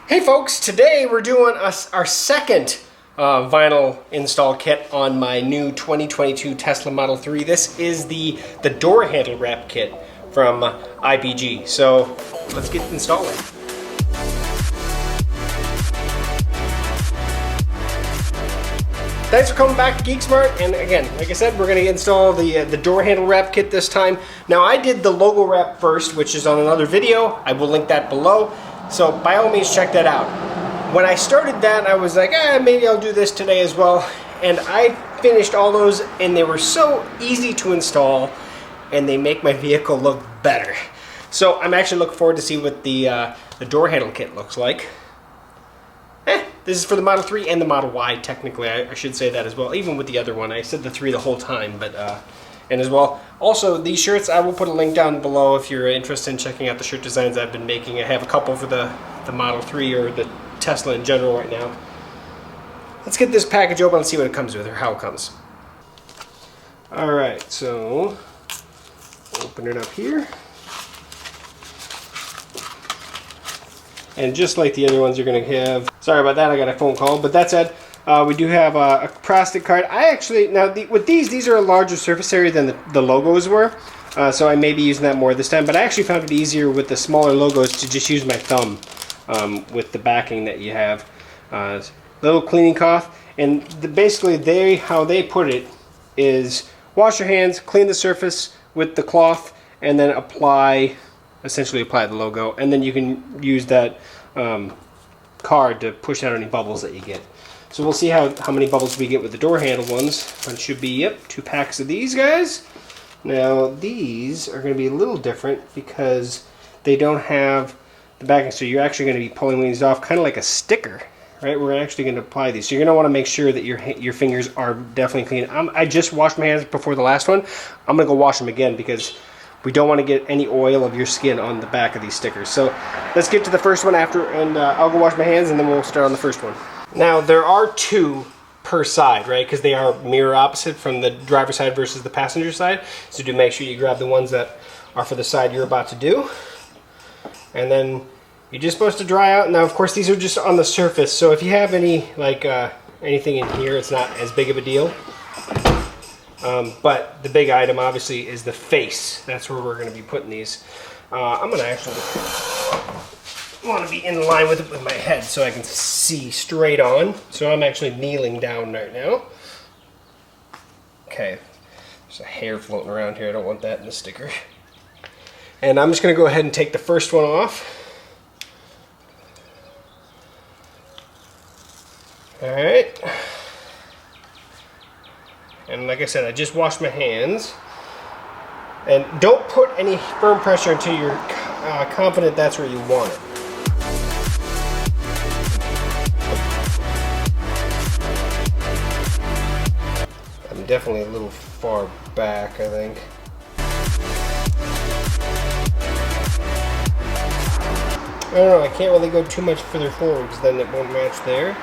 Hey folks, today we're doing our second vinyl install kit on my new 2022 Tesla Model 3. This is the door handle wrap kit from IPG. So let's get installing. Thanks for coming back to GeekSmart, and again, like I said, we're going to install the door handle wrap kit this time. Now I did the logo wrap first, which is on another video. I will link that below. So by all means, check that out. When I started that, I was like, maybe I'll do this today as well. And I finished all those, and they were so easy to install, and they make my vehicle look better. So I'm actually looking forward to see what the door handle kit looks like. This is for the Model 3 and the Model Y, technically. I should say that as well, even with the other one. I said the 3 the whole time, but and as well. Also, these shirts, I will put a link down below if you're interested in checking out the shirt designs I've been making. I have a couple for the Model 3 or the Tesla in general right now. Let's get this package open and see what it comes with, or how it comes. Alright, so open it up here. And just like the other ones, you're going to have... Sorry about that, I got a phone call. But that said, we do have a plastic card. I actually... Now, with these are a larger surface area than the logos were. So I may be using that more this time. But I actually found it easier with the smaller logos to just use my thumb with the backing that you have. Little cleaning cloth. And basically, how they put it is wash your hands, clean the surface with the cloth, and then essentially apply the logo, and then you can use that card to push out any bubbles that you get. So we'll see how many bubbles we get with the door handle ones. It should be, 2 packs of these guys. Now these are going to be a little different because they don't have the backing, so you're actually going to be pulling these off kind of like a sticker, right? We're actually going to apply these. So you're going to want to make sure that your fingers are definitely clean. I just washed my hands before the last one. I'm going to go wash them again because we don't want to get any oil of your skin on the back of these stickers. So let's get to the first one after, and I'll go wash my hands, and then we'll start on the first one. Now, there are 2 per side, right? Because they are mirror opposite from the driver's side versus the passenger side. So do make sure you grab the ones that are for the side you're about to do. And then you're just supposed to dry out. Now, of course, these are just on the surface. So if you have any, anything in here, it's not as big of a deal. But the big item, obviously, is the face. That's where we're going to be putting these. I'm going to actually want to be in line with it with my head so I can see straight on. So I'm actually kneeling down right now. Okay. There's a hair floating around here. I don't want that in the sticker. And I'm just going to go ahead and take the first one off. Alright. And like I said, I just washed my hands. And don't put any firm pressure until you're confident that's where you want it. I'm definitely a little far back, I think. I don't know, I can't really go too much further forward because then it won't match there.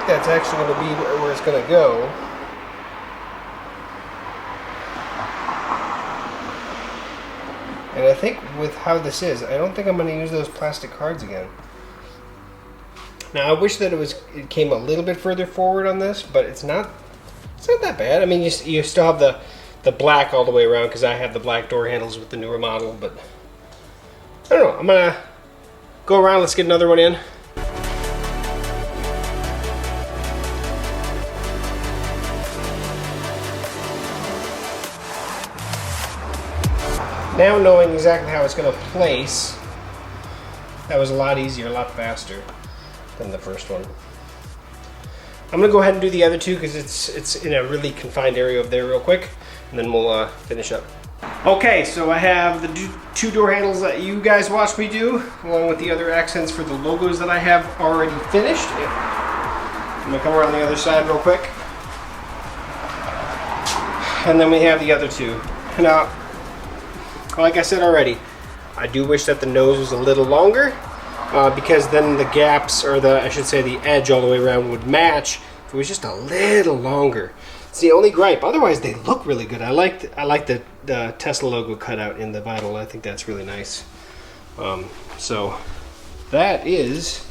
That's actually going to be where it's going to go. And I think with how this is, I don't think I'm going to use those plastic cards again. Now I wish that it came a little bit further forward on this, but it's not that bad. I mean, you still have the black all the way around because I have the black door handles with the newer model, but I don't know. I'm going to go around. Let's get another one in. Now knowing exactly how it's going to place, that was a lot easier, a lot faster than the first one. I'm going to go ahead and do the other 2 because it's in a really confined area over there real quick, and then we'll finish up. Okay, so I have the 2 door handles that you guys watched me do, along with the other accents for the logos that I have already finished. I'm going to come around the other side real quick. And then we have the other 2. Now, like I said already, I do wish that the nose was a little longer because then the gaps, or I should say the edge all the way around would match if it was just a little longer. It's the only gripe. Otherwise, they look really good. I like the Tesla logo cut out in the vinyl. I think that's really nice. So that is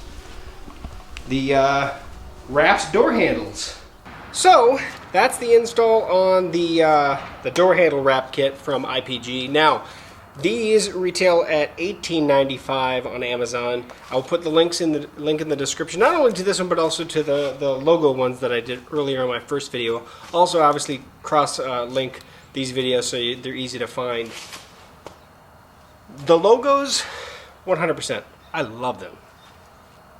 the wraps door handles. So that's the install on the door handle wrap kit from IPG. Now, these retail at $18.95 on Amazon. I'll put the link in the description, not only to this one but also to the logo ones that I did earlier in my first video. Also, obviously, cross link these videos so they're easy to find. The logos, 100%. I love them.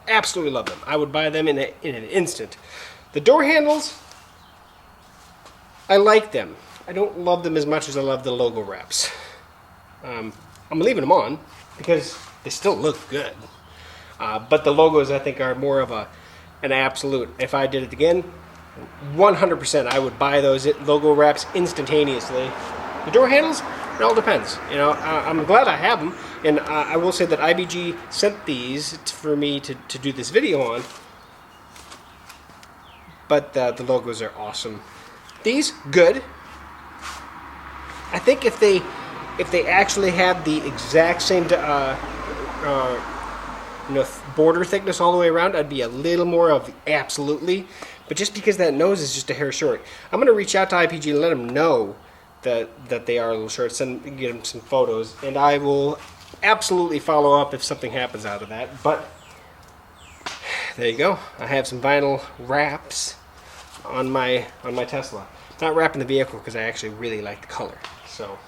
Absolutely love them. I would buy them in an instant. The door handles, I like them. I don't love them as much as I love the logo wraps. I'm leaving them on because they still look good. But the logos, I think, are more of an absolute. If I did it again, 100% I would buy those logo wraps instantaneously. The door handles, it all depends. You know, I'm glad I have them, and I will say that IPG sent these for me to do this video on. But the logos are awesome. These, good. I think if they actually had the exact same border thickness all the way around, I'd be a little more of absolutely. But just because that nose is just a hair short, I'm going to reach out to IPG and let them know that they are a little short, get them some photos, and I will absolutely follow up if something happens out of that. But there you go. I have some vinyl wraps on my Tesla. Not wrapping the vehicle because I actually really like the color. So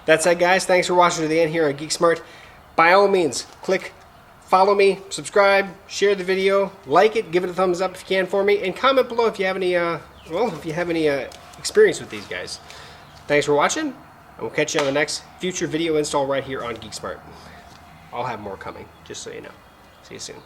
that said, guys, thanks for watching to the end here on GeekSmart. By all means, click follow me, subscribe, share the video, like it, give it a thumbs up if you can for me, and comment below if you have any experience with these guys. Thanks for watching, and we'll catch you on the next future video install right here on GeekSmart. I'll have more coming, just so you know. See you soon.